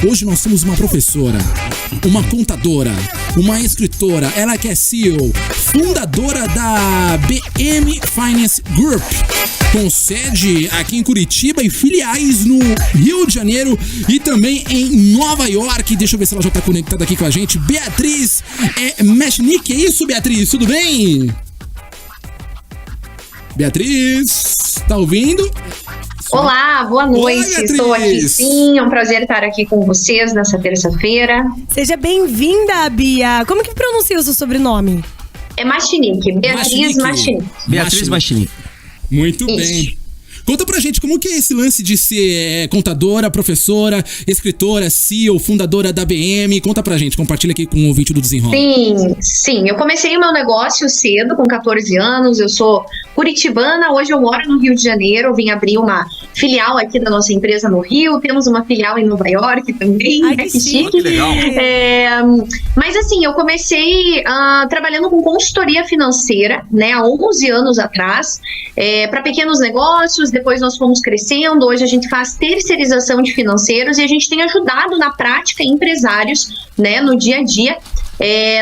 Hoje nós temos uma professora, uma contadora, uma escritora, ela que é CEO, fundadora da BM Finance Group, com sede aqui em Curitiba e filiais no Rio de Janeiro e também em Nova York. Deixa eu ver se ela já está conectada aqui com a gente. Beatriz Mechnik, é isso, Beatriz? Tudo bem? Beatriz, tá ouvindo? Olá, boa noite. Oi, estou aqui sim, é um prazer estar aqui com vocês nessa terça-feira. Seja bem-vinda, Bia. Como que pronuncia o seu sobrenome? É Machinique, Beatriz Machinique. Beatriz Machinique. Muito Isso. bem. Conta pra gente como que é esse lance de ser contadora, professora, escritora, CEO, fundadora da BM. Conta pra gente, compartilha aqui com o ouvinte do Desenrola. Sim, eu comecei o meu negócio cedo, com 14 anos, eu sou curitibana, hoje eu moro no Rio de Janeiro, eu vim abrir uma filial aqui da nossa empresa no Rio, temos uma filial em Nova York também, Ai, né, que que chique. Que legal. Mas assim, eu comecei trabalhando com consultoria financeira, né, há 11 anos atrás, para pequenos negócios. Depois nós fomos crescendo, hoje a gente faz terceirização de financeiros e a gente tem ajudado na prática empresários, né, no dia a dia,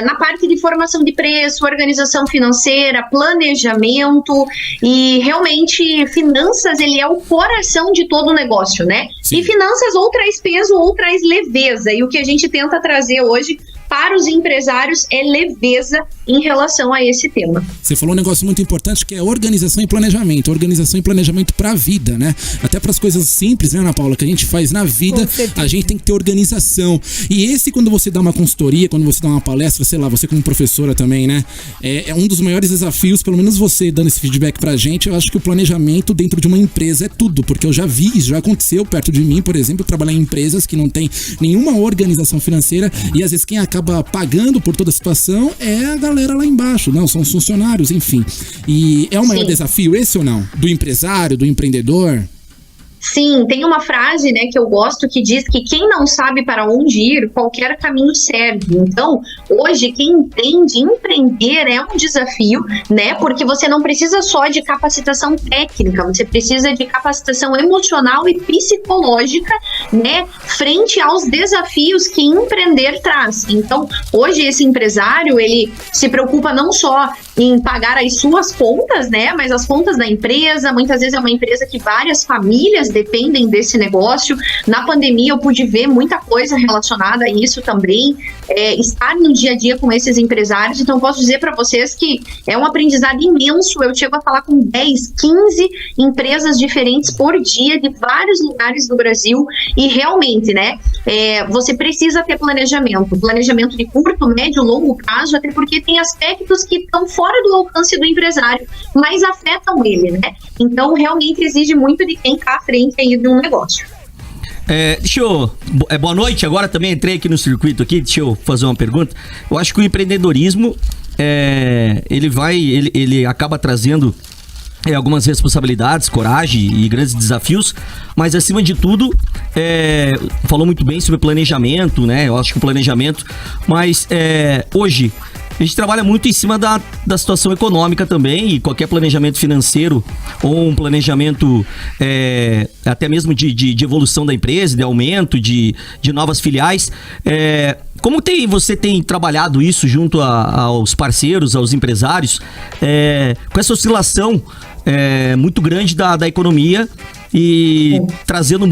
na parte de formação de preço, organização financeira, planejamento, e realmente finanças, ele é o coração de todo o negócio, né? Sim. E finanças ou traz peso ou traz leveza, e o que a gente tenta trazer hoje para os empresários é leveza em relação a esse tema. Você falou um negócio muito importante que é organização e planejamento. Organização e planejamento pra vida, né? Até pras coisas simples, né, Ana Paula, que a gente faz na vida, a gente tem que ter organização. E esse, quando você dá uma consultoria, quando você dá uma palestra, sei lá, você como professora também, né? É um dos maiores desafios, pelo menos você dando esse feedback pra gente. Eu acho que o planejamento dentro de uma empresa é tudo, porque eu já vi, isso já aconteceu perto de mim, por exemplo, trabalhar em empresas que não tem nenhuma organização financeira e às vezes quem acaba pagando por toda a situação é a galera lá embaixo, não, são os funcionários, enfim. E é o maior desafio esse ou não? Do empresário, do empreendedor? Sim, tem uma frase, né, que eu gosto que diz que quem não sabe para onde ir, qualquer caminho serve. Então, hoje, quem entende, empreender é um desafio, né, porque você não precisa só de capacitação técnica, você precisa de capacitação emocional e psicológica, né, frente aos desafios que empreender traz. Então, hoje esse empresário, ele se preocupa não só em pagar as suas contas, né, mas as contas da empresa. Muitas vezes é uma empresa que várias famílias dependem desse negócio. Na pandemia eu pude ver muita coisa relacionada a isso também, estar no dia a dia com esses empresários. Então posso dizer para vocês que é um aprendizado imenso. Eu chego a falar com 10, 15 empresas diferentes por dia, de vários lugares do Brasil, e realmente, né, você precisa ter planejamento de curto, médio, longo prazo, até porque tem aspectos que estão fora do alcance do empresário, mas afetam ele, né? Então realmente exige muito de quem está à frente aí de um negócio. Boa noite, agora também entrei aqui no circuito aqui, deixa eu fazer uma pergunta. Eu acho que o empreendedorismo, ele acaba trazendo algumas responsabilidades, coragem e grandes desafios, mas acima de tudo, falou muito bem sobre planejamento, né? Eu acho que o planejamento, mas hoje a gente trabalha muito em cima da situação econômica também, e qualquer planejamento financeiro ou um planejamento até mesmo de evolução da empresa, de aumento de novas filiais. Como você tem trabalhado isso junto aos parceiros, aos empresários, com essa oscilação muito grande da economia e trazendo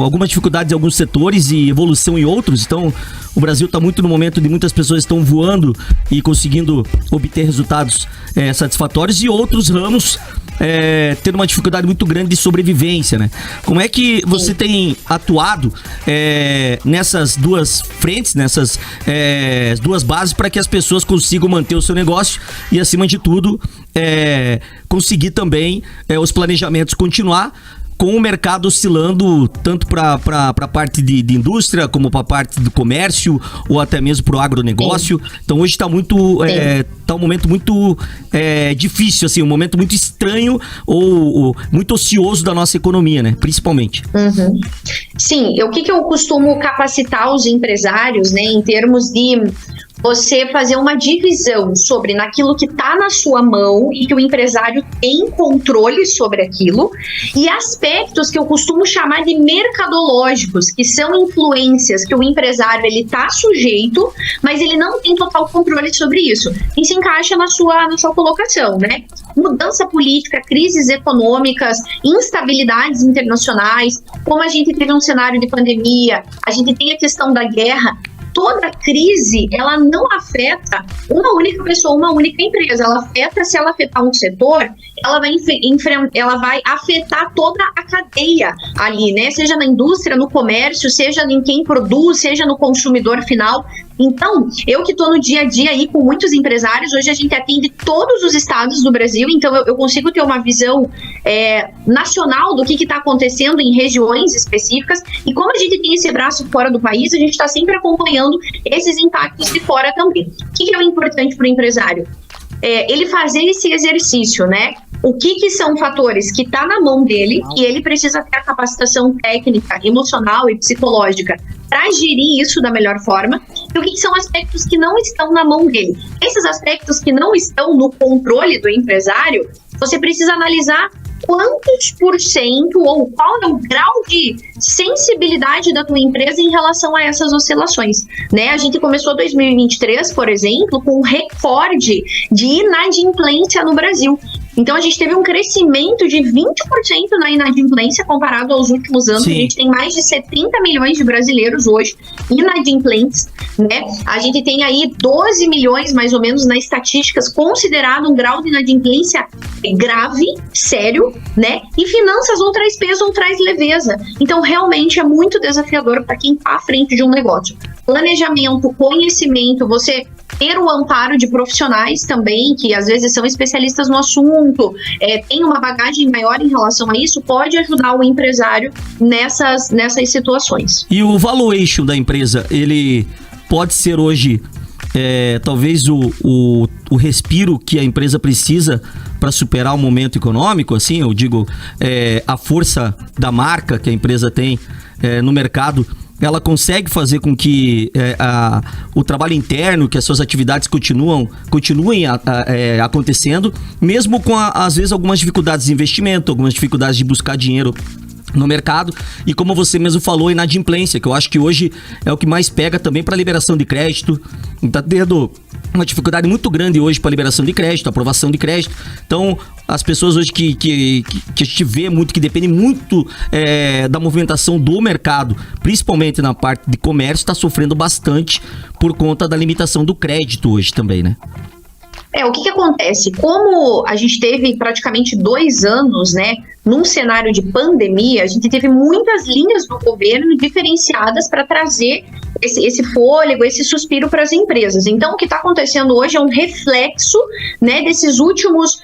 algumas dificuldades em alguns setores e evolução em outros? Então, o Brasil está muito no momento de muitas pessoas estão voando e conseguindo obter resultados satisfatórios, e outros ramos tendo uma dificuldade muito grande de sobrevivência, né? Como é que você tem atuado nessas duas frentes, nessas duas bases, para que as pessoas consigam manter o seu negócio e, acima de tudo, conseguir também os planejamentos continuar, com o mercado oscilando tanto para a parte de indústria, como para a parte do comércio, ou até mesmo para o agronegócio? Sim. Então hoje está um momento muito difícil, assim, um momento muito estranho ou muito ocioso da nossa economia, né? Principalmente. Uhum. Sim, o que eu costumo capacitar os empresários, né, em termos de você fazer uma divisão sobre naquilo que está na sua mão e que o empresário tem controle sobre aquilo, e aspectos que eu costumo chamar de mercadológicos, que são influências que o empresário ele está sujeito, mas ele não tem total controle sobre isso. E se encaixa na sua colocação, né? Mudança política, crises econômicas, instabilidades internacionais, como a gente teve um cenário de pandemia, a gente tem a questão da guerra. Toda crise, ela não afeta uma única pessoa, uma única empresa. Ela afeta, se ela afetar um setor, ela vai afetar toda a cadeia ali, né? Seja na indústria, no comércio, seja em quem produz, seja no consumidor final. Então, eu que estou no dia a dia aí com muitos empresários, hoje a gente atende todos os estados do Brasil, então eu consigo ter uma visão nacional do que está acontecendo em regiões específicas, e como a gente tem esse braço fora do país, a gente está sempre acompanhando esses impactos de fora também. O que é o importante para o empresário? Ele fazer esse exercício, né? O que são fatores que está na mão dele e ele precisa ter a capacitação técnica, emocional e psicológica para gerir isso da melhor forma, e o que são aspectos que não estão na mão dele. Esses aspectos que não estão no controle do empresário, você precisa analisar quantos por cento ou qual é o grau de sensibilidade da tua empresa em relação a essas oscilações, né? A gente começou 2023, por exemplo, com um recorde de inadimplência no Brasil. Então, a gente teve um crescimento de 20% na inadimplência comparado aos últimos anos. Sim. A gente tem mais de 70 milhões de brasileiros hoje inadimplentes, né? A gente tem aí 12 milhões, mais ou menos, nas estatísticas, considerado um grau de inadimplência grave, sério, né? E finanças ou traz peso ou traz leveza. Então, realmente é muito desafiador para quem está à frente de um negócio. Planejamento, conhecimento, você ter o amparo de profissionais também, que às vezes são especialistas no assunto, tem uma bagagem maior em relação a isso, pode ajudar o empresário nessas situações. E o valuation da empresa, ele pode ser hoje talvez o respiro que a empresa precisa para superar o momento econômico, assim, eu digo, a força da marca que a empresa tem no mercado, ela consegue fazer com que o trabalho interno, que as suas atividades continuem acontecendo, mesmo com, às vezes, algumas dificuldades de investimento, algumas dificuldades de buscar dinheiro no mercado, e como você mesmo falou, inadimplência, que eu acho que hoje é o que mais pega também para liberação de crédito. Está tendo uma dificuldade muito grande hoje para liberação de crédito, aprovação de crédito. Então, as pessoas hoje que a gente vê muito, que dependem muito da movimentação do mercado, principalmente na parte de comércio, está sofrendo bastante por conta da limitação do crédito hoje também, né? O que acontece? Como a gente teve praticamente 2 anos, né, num cenário de pandemia, a gente teve muitas linhas do governo diferenciadas para trazer esse fôlego, esse suspiro para as empresas. Então, o que está acontecendo hoje é um reflexo, né, desses últimos,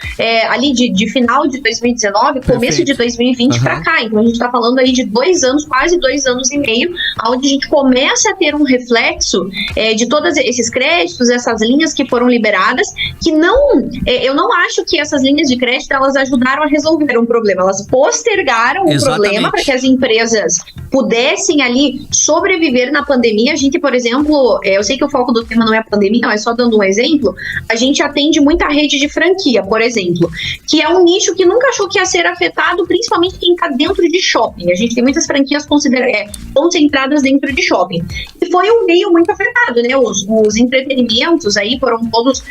ali de final de 2019, começo de 2020 para cá. Então, a gente está falando aí de 2 anos, quase 2 anos e meio, onde a gente começa a ter um reflexo de todos esses créditos, essas linhas que foram liberadas, que eu não acho que essas linhas de crédito, elas ajudaram a resolver um problema, elas postergaram o problema para que as empresas pudessem ali sobreviver na pandemia. A gente, por exemplo, eu sei que o foco do tema não é a pandemia, mas só dando um exemplo, a gente atende muita rede de franquia, por exemplo, que é um nicho que nunca achou que ia ser afetado, principalmente quem está dentro de shopping. A gente tem muitas franquias concentradas dentro de shopping. E foi um meio muito afetado, né? Os entretenimentos aí foram todos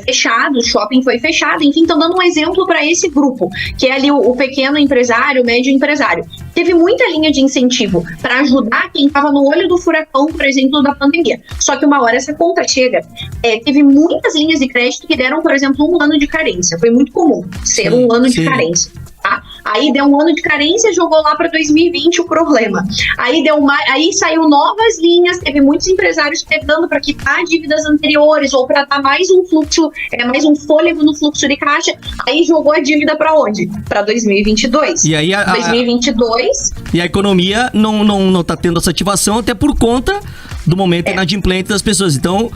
fechados, shopping foi fechado, enfim, estão dando um exemplo para esse grupo, que é ali o pequeno empresário, o médio empresário. Teve muita linha de incentivo para ajudar quem estava no olho do furacão, por exemplo, da pandemia. Só que uma hora essa conta chega. Teve muitas linhas de crédito que deram, por exemplo, 1 ano de carência. Foi muito comum ser um ano de carência. Tá? Aí deu 1 ano de carência, jogou lá para 2020 o problema. Aí saiu novas linhas, teve muitos empresários pegando para quitar dívidas anteriores ou para dar mais um fluxo, mais um fôlego no fluxo de caixa. Aí jogou a dívida para onde? Para 2022. E aí 2022. E a economia não tá tendo essa ativação até por conta do momento inadimplente das pessoas. Então,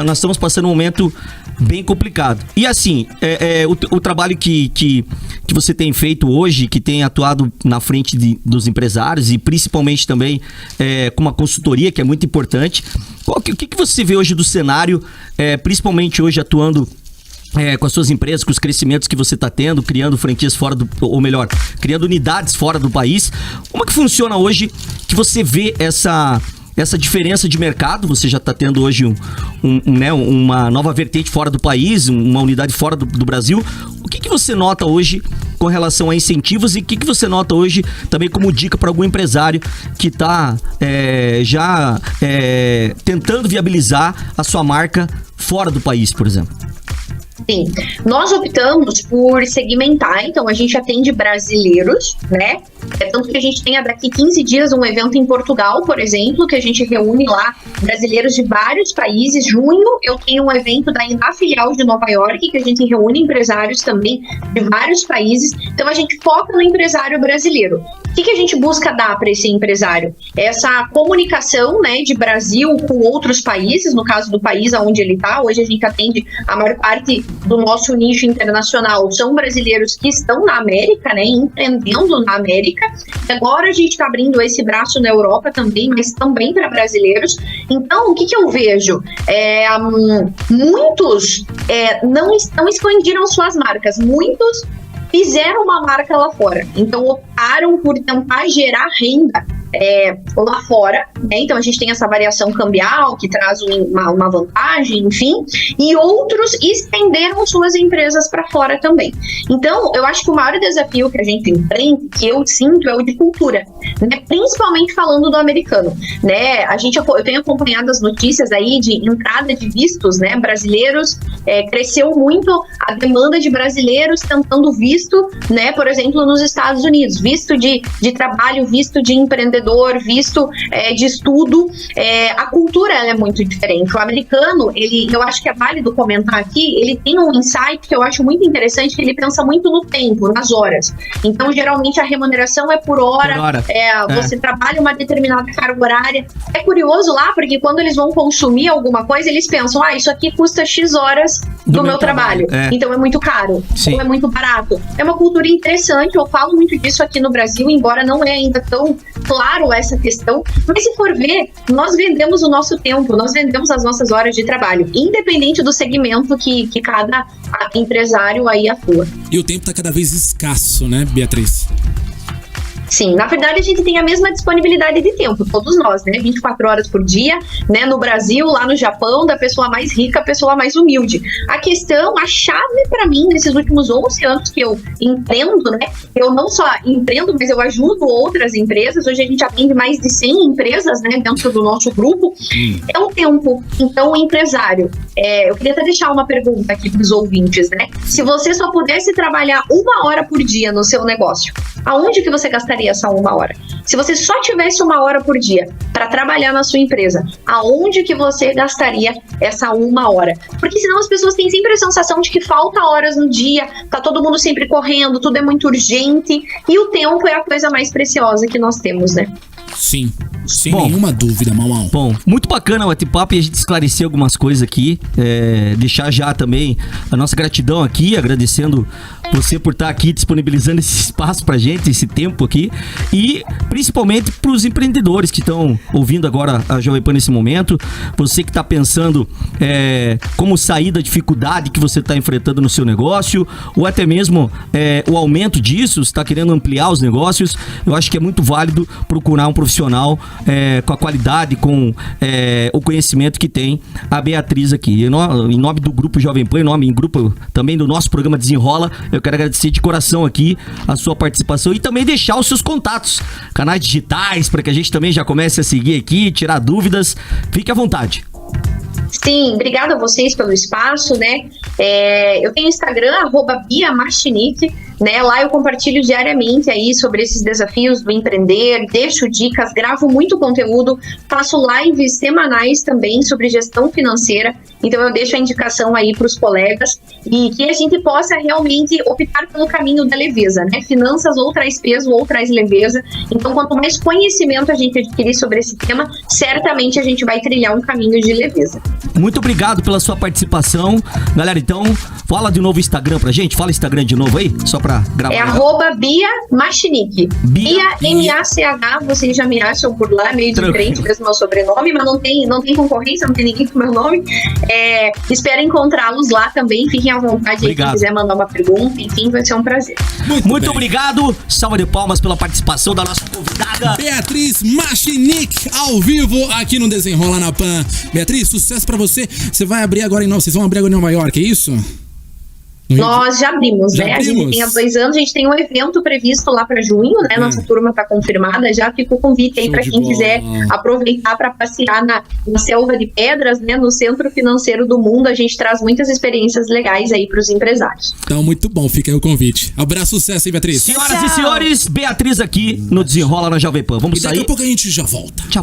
nós estamos passando um momento bem complicado. E assim, o trabalho que você tem feito hoje, que tem atuado na frente dos empresários e principalmente também com uma consultoria que é muito importante, qual que você vê hoje do cenário, principalmente hoje atuando com as suas empresas, com os crescimentos que você está tendo, criando franquias fora do... Ou melhor, criando unidades fora do país. Como é que funciona hoje que você vê essa diferença de mercado? Você já está tendo hoje uma nova vertente fora do país, uma unidade fora do Brasil. O que você nota hoje com relação a incentivos e o que você nota hoje também como dica para algum empresário que está já tentando viabilizar a sua marca fora do país, por exemplo? Sim, nós optamos por segmentar, então a gente atende brasileiros, né? Tanto que a gente tem daqui 15 dias um evento em Portugal, por exemplo, que a gente reúne lá brasileiros de vários países. Junho eu tenho um evento na filial de Nova York, que a gente reúne empresários também de vários países. Então a gente foca no empresário brasileiro. O que a gente busca dar para esse empresário? Essa comunicação, né, de Brasil com outros países, no caso do país onde ele está. Hoje a gente atende a maior parte do nosso nicho internacional, são brasileiros que estão na América, né, empreendendo na América. Agora a gente está abrindo esse braço na Europa também, mas também para brasileiros. Então, o que eu vejo? Muitos não expandiram suas marcas, muitos fizeram uma marca lá fora, então optaram por tentar gerar renda lá fora, né? Então a gente tem essa variação cambial que traz uma vantagem, enfim, e outros estenderam suas empresas para fora também. Então eu acho que o maior desafio que a gente enfrenta, que eu sinto, é o de cultura, né? Principalmente falando do americano, né? Eu tenho acompanhado as notícias aí de entrada de vistos, né, brasileiros. Cresceu muito a demanda de brasileiros tentando visto, né, por exemplo, nos Estados Unidos, visto de trabalho, visto de empreendedor, visto de estudo. A cultura é muito diferente. O americano, eu acho que é válido comentar aqui, ele tem um insight que eu acho muito interessante, que ele pensa muito no tempo, nas horas. Então, geralmente, a remuneração é por hora. Você trabalha uma determinada carga horária. É curioso lá, porque quando eles vão consumir alguma coisa, eles pensam, isso aqui custa X horas do meu trabalho. Então, é muito caro. Sim. Ou é muito barato. É uma cultura interessante, eu falo muito disso aqui no Brasil, embora não é ainda tão claro essa questão, mas se for ver, nós vendemos o nosso tempo, nós vendemos as nossas horas de trabalho, independente do segmento que cada empresário aí atua. E o tempo está cada vez escasso, né, Beatriz? Sim, na verdade a gente tem a mesma disponibilidade de tempo, todos nós, né, 24 horas por dia, né, no Brasil, lá no Japão, da pessoa mais rica à pessoa mais humilde. A chave para mim, nesses últimos 11 anos que eu empreendo, né, eu não só empreendo, mas eu ajudo outras empresas. Hoje a gente atende mais de 100 empresas, né, dentro do nosso grupo, é o tempo. Então, o empresário, eu queria até deixar uma pergunta aqui para os ouvintes, né, se você só pudesse trabalhar 1 hora por dia no seu negócio, aonde que você gastaria essa 1 hora? Se você só tivesse 1 hora por dia para trabalhar na sua empresa, aonde que você gastaria essa 1 hora? Porque senão as pessoas têm sempre a sensação de que falta horas no dia, tá todo mundo sempre correndo, tudo é muito urgente, e o tempo é a coisa mais preciosa que nós temos, né? Sim, sem nenhuma dúvida, Mauão. Bom, muito bacana o bate-papo e a gente esclarecer algumas coisas aqui. Deixar já também a nossa gratidão aqui, agradecendo você por estar aqui disponibilizando esse espaço pra gente, esse tempo aqui. E principalmente pros empreendedores que estão ouvindo agora a Jovem Pan nesse momento. Você que tá pensando como sair da dificuldade que você tá enfrentando no seu negócio, ou até mesmo o aumento disso, você tá querendo ampliar os negócios. Eu acho que é muito válido procurar um profissional com a qualidade, com o conhecimento que tem a Beatriz aqui. Em nome do Grupo Jovem Pan, em grupo também do nosso programa Desenrola, eu quero agradecer de coração aqui a sua participação e também deixar os seus contatos, canais digitais, para que a gente também já comece a seguir aqui, tirar dúvidas. Fique à vontade. Sim, obrigada a vocês pelo espaço, né? Eu tenho Instagram, @BiaMartinique, né? Lá eu compartilho diariamente aí sobre esses desafios do empreender, deixo dicas, gravo muito conteúdo, faço lives semanais também sobre gestão financeira, então eu deixo a indicação aí para os colegas e que a gente possa realmente optar pelo caminho da leveza, né? Finanças ou traz peso ou traz leveza, então quanto mais conhecimento a gente adquirir sobre esse tema, certamente a gente vai trilhar um caminho de leveza. Muito obrigado pela sua participação. Galera, então, fala de novo o Instagram pra gente. Fala Instagram de novo aí, só pra pra gravar. É @BiaMachnik. Bia M-A-C-H, vocês já me acham por lá, meio diferente mesmo meu sobrenome, mas não tem concorrência, não tem ninguém com meu nome. Espero encontrá-los lá também, fiquem à vontade aí, quem quiser mandar uma pergunta, enfim, vai ser um prazer. Muito obrigado, salva de palmas pela participação da nossa convidada. Beatriz Machnik, ao vivo aqui no Desenrola na Pan. Beatriz, sucesso pra você. Vocês vão abrir agora em Nova York, é isso? Nós já abrimos, né? A gente tem há 2 anos, a gente tem um evento previsto lá para junho, né? Nossa turma tá confirmada, já fica o convite aí para quem quiser aproveitar para passear na Selva de Pedras, né? No Centro Financeiro do Mundo, a gente traz muitas experiências legais aí para os empresários. Então, muito bom, fica aí o convite. Abraço, sucesso, hein, Beatriz? Senhoras e senhores, Beatriz aqui no Desenrola na Jovem Pan. Vamos sair? Daqui a pouco a gente já volta. Tchau.